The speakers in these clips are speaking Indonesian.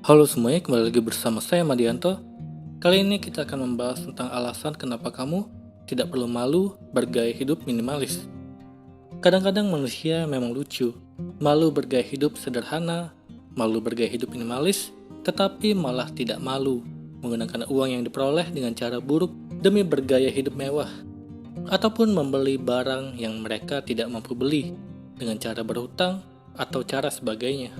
Halo semuanya, kembali lagi bersama saya Madianto. Kali ini kita akan membahas tentang alasan kenapa kamu tidak perlu malu bergaya hidup minimalis. Kadang-kadang manusia memang lucu, malu bergaya hidup sederhana, malu bergaya hidup minimalis, tetapi malah tidak malu menggunakan uang yang diperoleh dengan cara buruk demi bergaya hidup mewah, ataupun membeli barang yang mereka tidak mampu beli dengan cara berhutang atau cara sebagainya.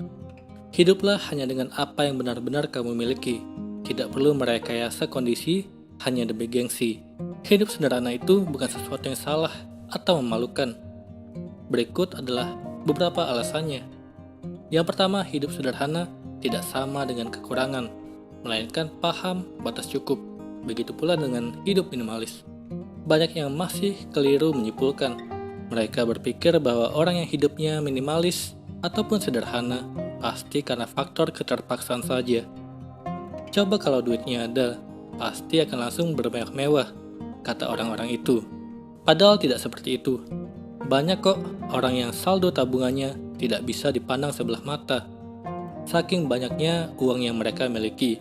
Hiduplah hanya dengan apa yang benar-benar kamu miliki. Tidak perlu merekayasa kondisi hanya demi gengsi. Hidup sederhana itu bukan sesuatu yang salah atau memalukan. Berikut adalah beberapa alasannya. Yang pertama, hidup sederhana tidak sama dengan kekurangan, melainkan paham batas cukup. Begitu pula dengan hidup minimalis. Banyak yang masih keliru menyimpulkan. Mereka berpikir bahwa orang yang hidupnya minimalis ataupun sederhana pasti karena faktor keterpaksaan saja. Coba kalau duitnya ada, pasti akan langsung bermewah-mewah, kata orang-orang itu. Padahal tidak seperti itu. Banyak kok orang yang saldo tabungannya tidak bisa dipandang sebelah mata. Saking banyaknya uang yang mereka miliki,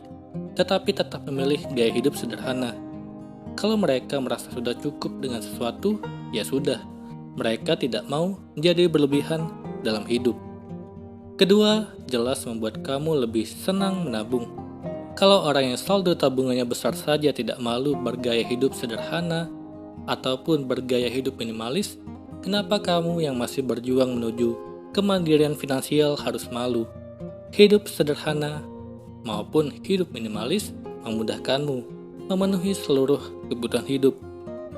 tetapi tetap memilih gaya hidup sederhana. Kalau mereka merasa sudah cukup dengan sesuatu, ya sudah. Mereka tidak mau menjadi berlebihan dalam hidup. Kedua, jelas membuat kamu lebih senang menabung. Kalau orang yang saldo tabungannya besar saja tidak malu bergaya hidup sederhana ataupun bergaya hidup minimalis, kenapa kamu yang masih berjuang menuju kemandirian finansial harus malu? Hidup sederhana maupun hidup minimalis memudahkanmu memenuhi seluruh kebutuhan hidup.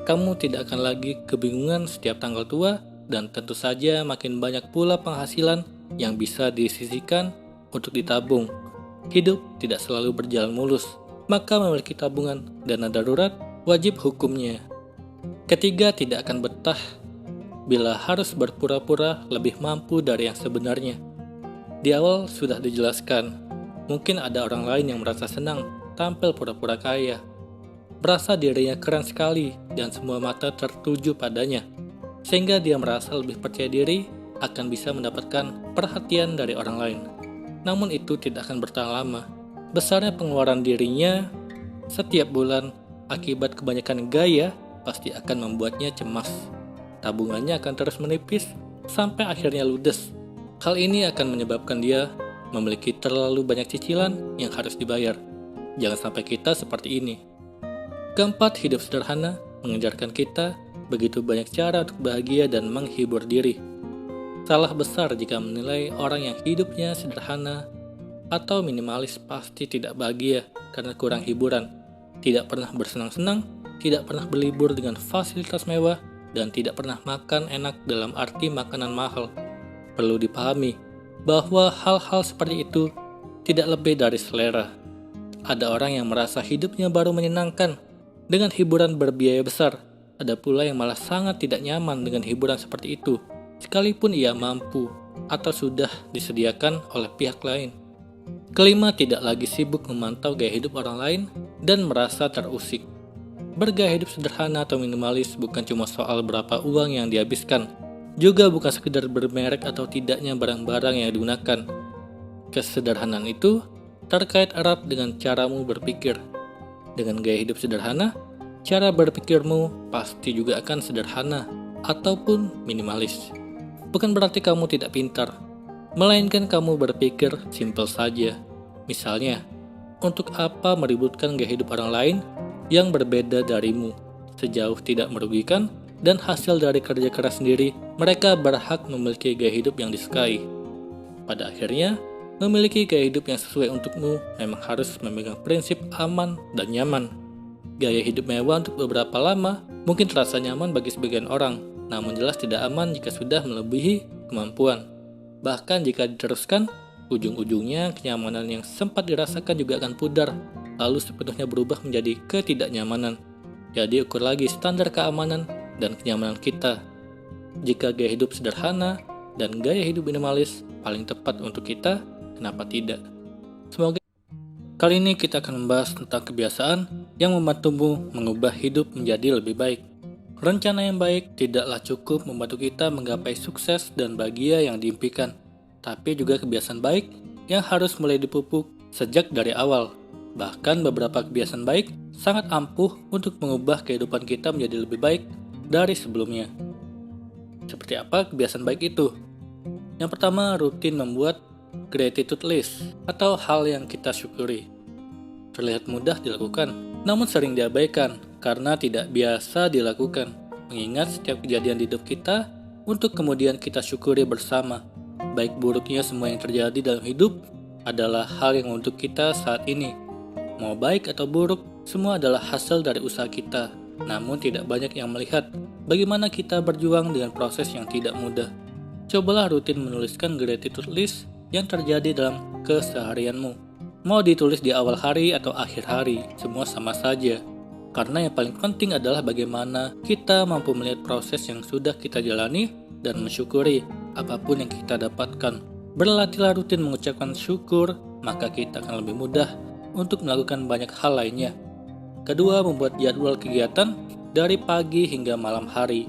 Kamu tidak akan lagi kebingungan setiap tanggal tua dan tentu saja makin banyak pula penghasilan yang bisa disisihkan untuk ditabung. Hidup tidak selalu berjalan mulus, maka memiliki tabungan dana darurat wajib hukumnya. Ketiga, tidak akan betah bila harus berpura-pura lebih mampu dari yang sebenarnya. Di awal sudah dijelaskan, mungkin ada orang lain yang merasa senang tampil pura-pura kaya, merasa dirinya keren sekali dan semua mata tertuju padanya, sehingga dia merasa lebih percaya diri akan bisa mendapatkan perhatian dari orang lain. Namun itu tidak akan bertahan lama. Besarnya pengeluaran dirinya setiap bulan akibat kebanyakan gaya pasti akan membuatnya cemas. Tabungannya akan terus menipis sampai akhirnya ludes. Hal ini akan menyebabkan dia memiliki terlalu banyak cicilan yang harus dibayar. Jangan sampai kita seperti ini. Keempat, hidup sederhana mengajarkan kita begitu banyak cara untuk bahagia dan menghibur diri. Salah besar jika menilai orang yang hidupnya sederhana atau minimalis pasti tidak bahagia karena kurang hiburan, tidak pernah bersenang-senang, tidak pernah berlibur dengan fasilitas mewah, dan tidak pernah makan enak dalam arti makanan mahal. Perlu dipahami bahwa hal-hal seperti itu tidak lebih dari selera. Ada orang yang merasa hidupnya baru menyenangkan dengan hiburan berbiaya besar. Ada pula yang malah sangat tidak nyaman dengan hiburan seperti itu, sekalipun ia mampu atau sudah disediakan oleh pihak lain. Kelima, tidak lagi sibuk memantau gaya hidup orang lain dan merasa terusik. Bergaya hidup sederhana atau minimalis bukan cuma soal berapa uang yang dihabiskan, juga bukan sekedar bermerek atau tidaknya barang-barang yang digunakan. Kesederhanaan itu terkait erat dengan caramu berpikir. Dengan gaya hidup sederhana, cara berpikirmu pasti juga akan sederhana ataupun minimalis. Bukan berarti kamu tidak pintar, melainkan kamu berpikir simpel saja. Misalnya, untuk apa meributkan gaya hidup orang lain yang berbeda darimu? Sejauh tidak merugikan dan hasil dari kerja keras sendiri, mereka berhak memiliki gaya hidup yang disukai. Pada akhirnya, memiliki gaya hidup yang sesuai untukmu memang harus memegang prinsip aman dan nyaman. Gaya hidup mewah untuk beberapa lama mungkin terasa nyaman bagi sebagian orang, namun jelas tidak aman jika sudah melebihi kemampuan. Bahkan jika diteruskan, ujung-ujungnya kenyamanan yang sempat dirasakan juga akan pudar, lalu sepenuhnya berubah menjadi ketidaknyamanan. Jadi ukur lagi standar keamanan dan kenyamanan kita. Jika gaya hidup sederhana dan gaya hidup minimalis paling tepat untuk kita, kenapa tidak? Semoga kali ini kita akan membahas tentang kebiasaan yang membantumu mengubah hidup menjadi lebih baik. Rencana yang baik tidaklah cukup membantu kita menggapai sukses dan bahagia yang diimpikan, tapi juga kebiasaan baik yang harus mulai dipupuk sejak dari awal. Bahkan beberapa kebiasaan baik sangat ampuh untuk mengubah kehidupan kita menjadi lebih baik dari sebelumnya. Seperti apa kebiasaan baik itu? Yang pertama, rutin membuat gratitude list atau hal yang kita syukuri. Terlihat mudah dilakukan, namun sering diabaikan karena tidak biasa dilakukan. Mengingat setiap kejadian di hidup kita untuk kemudian kita syukuri bersama. Baik buruknya semua yang terjadi dalam hidup adalah hal yang untuk kita saat ini. Mau baik atau buruk, semua adalah hasil dari usaha kita. Namun tidak banyak yang melihat bagaimana kita berjuang dengan proses yang tidak mudah. Cobalah rutin menuliskan gratitude list yang terjadi dalam keseharianmu. Mau ditulis di awal hari atau akhir hari, semua sama saja. Karena yang paling penting adalah bagaimana kita mampu melihat proses yang sudah kita jalani dan mensyukuri apapun yang kita dapatkan. Berlatihlah rutin mengucapkan syukur, maka kita akan lebih mudah untuk melakukan banyak hal lainnya. Kedua, membuat jadwal kegiatan dari pagi hingga malam hari.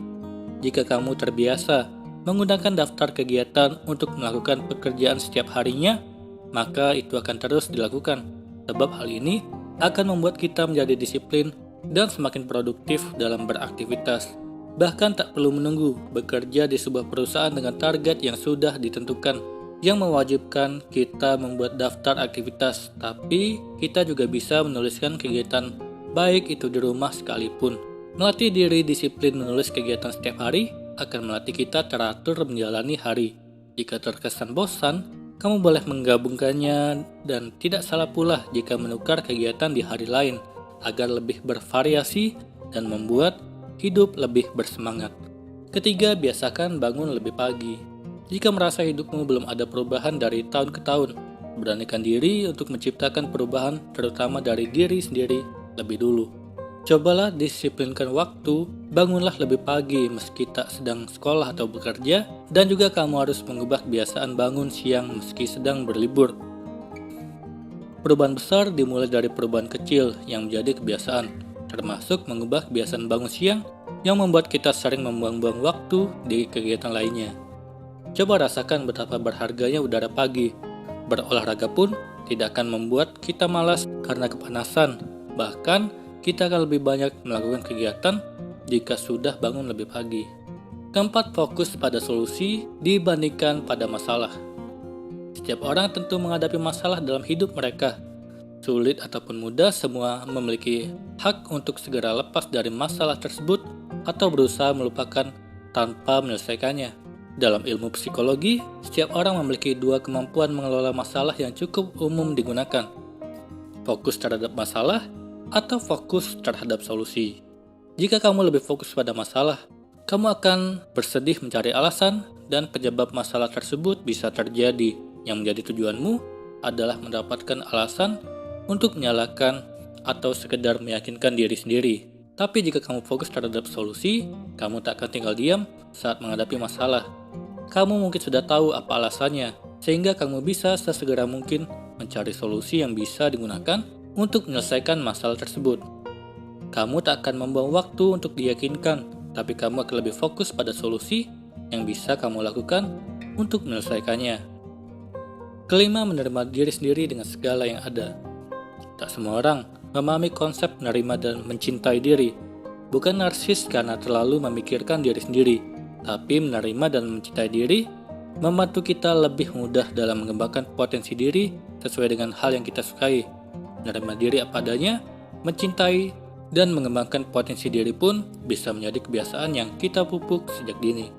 Jika kamu terbiasa menggunakan daftar kegiatan untuk melakukan pekerjaan setiap harinya, maka itu akan terus dilakukan. Sebab hal ini akan membuat kita menjadi disiplin dan semakin produktif dalam beraktivitas. Bahkan tak perlu menunggu bekerja di sebuah perusahaan dengan target yang sudah ditentukan, yang mewajibkan kita membuat daftar aktivitas, tapi kita juga bisa menuliskan kegiatan baik itu di rumah sekalipun. Melatih diri disiplin menulis kegiatan setiap hari akan melatih kita teratur menjalani hari. Jika terkesan bosan, kamu boleh menggabungkannya dan tidak salah pula jika menukar kegiatan di hari lain agar lebih bervariasi dan membuat hidup lebih bersemangat. Ketiga, biasakan bangun lebih pagi. Jika merasa hidupmu belum ada perubahan dari tahun ke tahun, beranikan diri untuk menciptakan perubahan terutama dari diri sendiri lebih dulu. Cobalah disiplinkan waktu, bangunlah lebih pagi meski tak sedang sekolah atau bekerja, dan juga kamu harus mengubah kebiasaan bangun siang meski sedang berlibur. Perubahan besar dimulai dari perubahan kecil yang menjadi kebiasaan, termasuk mengubah kebiasaan bangun siang yang membuat kita sering membuang-buang waktu di kegiatan lainnya. Coba rasakan betapa berharganya udara pagi. Berolahraga pun tidak akan membuat kita malas karena kepanasan, bahkan kita akan lebih banyak melakukan kegiatan jika sudah bangun lebih pagi. Keempat, fokus pada solusi dibandingkan pada masalah. Setiap orang tentu menghadapi masalah dalam hidup mereka. Sulit ataupun mudah, semua memiliki hak untuk segera lepas dari masalah tersebut atau berusaha melupakan tanpa menyelesaikannya. Dalam ilmu psikologi, setiap orang memiliki dua kemampuan mengelola masalah yang cukup umum digunakan. Fokus terhadap masalah atau fokus terhadap solusi. Jika kamu lebih fokus pada masalah, kamu akan bersedih mencari alasan dan penyebab masalah tersebut bisa terjadi. Yang menjadi tujuanmu adalah mendapatkan alasan untuk menyalahkan atau sekedar meyakinkan diri sendiri. Tapi jika kamu fokus terhadap solusi, kamu tak akan tinggal diam saat menghadapi masalah. Kamu mungkin sudah tahu apa alasannya, sehingga kamu bisa sesegera mungkin mencari solusi yang bisa digunakan untuk menyelesaikan masalah tersebut. Kamu tak akan membuang waktu untuk diyakinkan, tapi kamu akan lebih fokus pada solusi yang bisa kamu lakukan untuk menyelesaikannya. Kelima, menerima diri sendiri dengan segala yang ada. Tak semua orang memahami konsep menerima dan mencintai diri. Bukan narsis karena terlalu memikirkan diri sendiri, tapi menerima dan mencintai diri membantu kita lebih mudah dalam mengembangkan potensi diri sesuai dengan hal yang kita sukai. Menerima diri apa adanya, mencintai, dan mengembangkan potensi diri pun bisa menjadi kebiasaan yang kita pupuk sejak dini.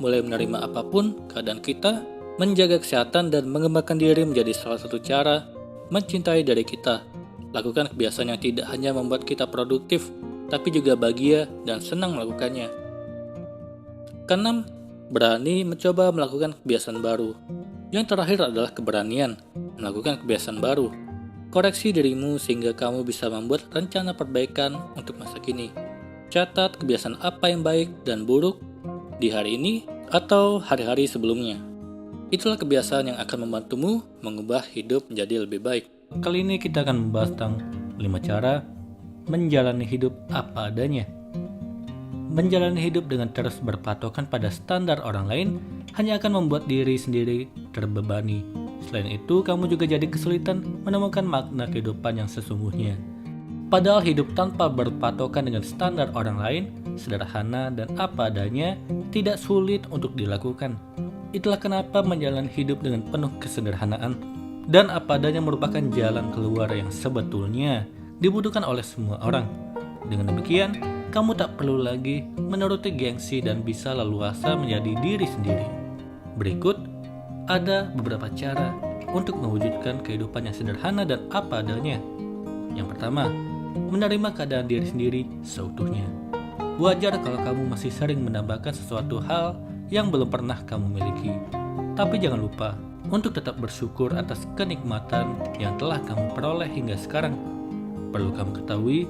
Mulai menerima apapun keadaan kita, menjaga kesehatan dan mengembangkan diri menjadi salah satu cara mencintai diri kita. Lakukan kebiasaan yang tidak hanya membuat kita produktif, tapi juga bahagia dan senang melakukannya. Keenam, berani mencoba melakukan kebiasaan baru. Yang terakhir adalah keberanian melakukan kebiasaan baru. Koreksi dirimu sehingga kamu bisa membuat rencana perbaikan untuk masa kini. Catat kebiasaan apa yang baik dan buruk di hari ini atau hari-hari sebelumnya. Itulah kebiasaan yang akan membantumu mengubah hidup menjadi lebih baik. Kali ini kita akan membahas tentang 5 cara menjalani hidup apa adanya. Menjalani hidup dengan terus berpatokan pada standar orang lain hanya akan membuat diri sendiri terbebani. Selain itu, kamu juga jadi kesulitan menemukan makna kehidupan yang sesungguhnya. Padahal hidup tanpa berpatokan dengan standar orang lain, sederhana dan apa adanya, tidak sulit untuk dilakukan. Itulah kenapa menjalani hidup dengan penuh kesederhanaan dan apa adanya merupakan jalan keluar yang sebetulnya dibutuhkan oleh semua orang. Dengan demikian, kamu tak perlu lagi menuruti gengsi dan bisa leluasa menjadi diri sendiri. Berikut ada beberapa cara untuk mewujudkan kehidupan yang sederhana dan apa adanya. Yang pertama, menerima keadaan diri sendiri seutuhnya. Wajar kalau kamu masih sering menambahkan sesuatu hal yang belum pernah kamu miliki. Tapi jangan lupa untuk tetap bersyukur atas kenikmatan yang telah kamu peroleh hingga sekarang. Perlu kamu ketahui,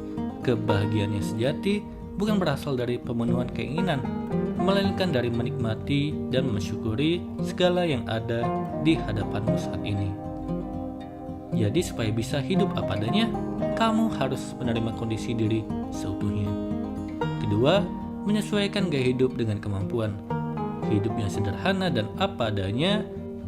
kebahagiaan yang sejati bukan berasal dari pemenuhan keinginan, melainkan dari menikmati dan mensyukuri segala yang ada di hadapanmu saat ini. Jadi supaya bisa hidup apa adanya, kamu harus menerima kondisi diri seutuhnya. Kedua, menyesuaikan gaya hidup dengan kemampuan. Hidup yang sederhana dan apa adanya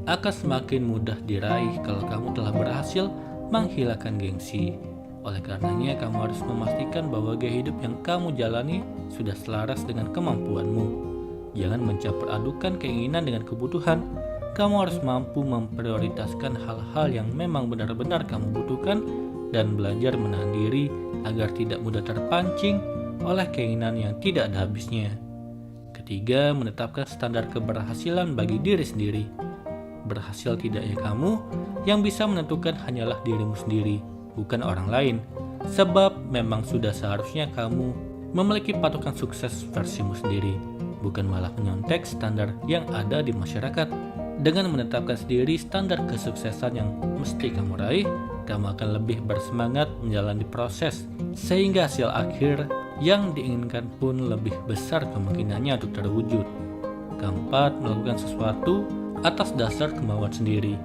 akan semakin mudah diraih kalau kamu telah berhasil menghilangkan gengsi. Oleh karenanya, kamu harus memastikan bahwa gaya hidup yang kamu jalani sudah selaras dengan kemampuanmu. Jangan mencampur adukan keinginan dengan kebutuhan. Kamu harus mampu memprioritaskan hal-hal yang memang benar-benar kamu butuhkan dan belajar menahan diri agar tidak mudah terpancing oleh keinginan yang tidak ada habisnya. Ketiga, menetapkan standar keberhasilan bagi diri sendiri. Berhasil tidaknya kamu, yang bisa menentukan hanyalah dirimu sendiri, bukan orang lain. Sebab memang sudah seharusnya kamu memiliki patokan sukses versimu sendiri, bukan malah menyontek standar yang ada di masyarakat. Dengan menetapkan sendiri standar kesuksesan yang mesti kamu raih, kamu akan lebih bersemangat menjalani proses, sehingga hasil akhir yang diinginkan pun lebih besar kemungkinannya untuk terwujud. Keempat, melakukan sesuatu atas dasar kemauan sendiri.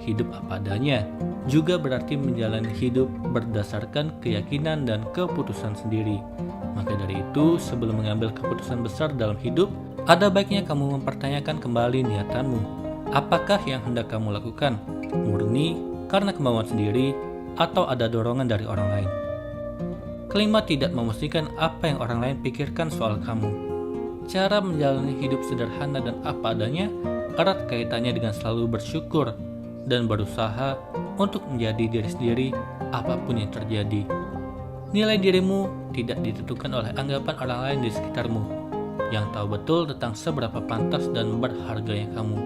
Hidup apa adanya juga berarti menjalani hidup berdasarkan keyakinan dan keputusan sendiri. Maka dari itu, sebelum mengambil keputusan besar dalam hidup, ada baiknya kamu mempertanyakan kembali niatanmu. Apakah yang hendak kamu lakukan murni karena kemauan sendiri atau ada dorongan dari orang lain? Kelima, tidak memastikan apa yang orang lain pikirkan soal kamu. Cara menjalani hidup sederhana dan apa adanya erat kaitannya dengan selalu bersyukur dan berusaha untuk menjadi diri sendiri apapun yang terjadi. Nilai dirimu tidak ditentukan oleh anggapan orang lain di sekitarmu. Yang tahu betul tentang seberapa pantas dan berharganya kamu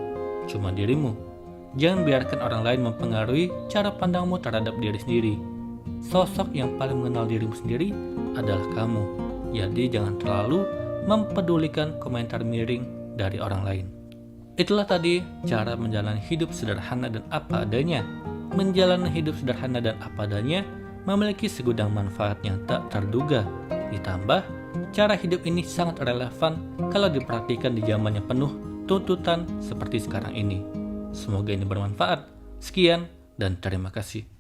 cuma dirimu. Jangan biarkan orang lain mempengaruhi cara pandangmu terhadap diri sendiri. Sosok yang paling mengenal dirimu sendiri adalah kamu. Jadi jangan terlalu mempedulikan komentar miring dari orang lain. Itulah tadi cara menjalani hidup sederhana dan apa adanya. Menjalani hidup sederhana dan apa adanya memiliki segudang manfaat yang tak terduga. Ditambah, cara hidup ini sangat relevan kalau diperhatikan di zaman yang penuh tuntutan seperti sekarang ini. Semoga ini bermanfaat. Sekian dan terima kasih.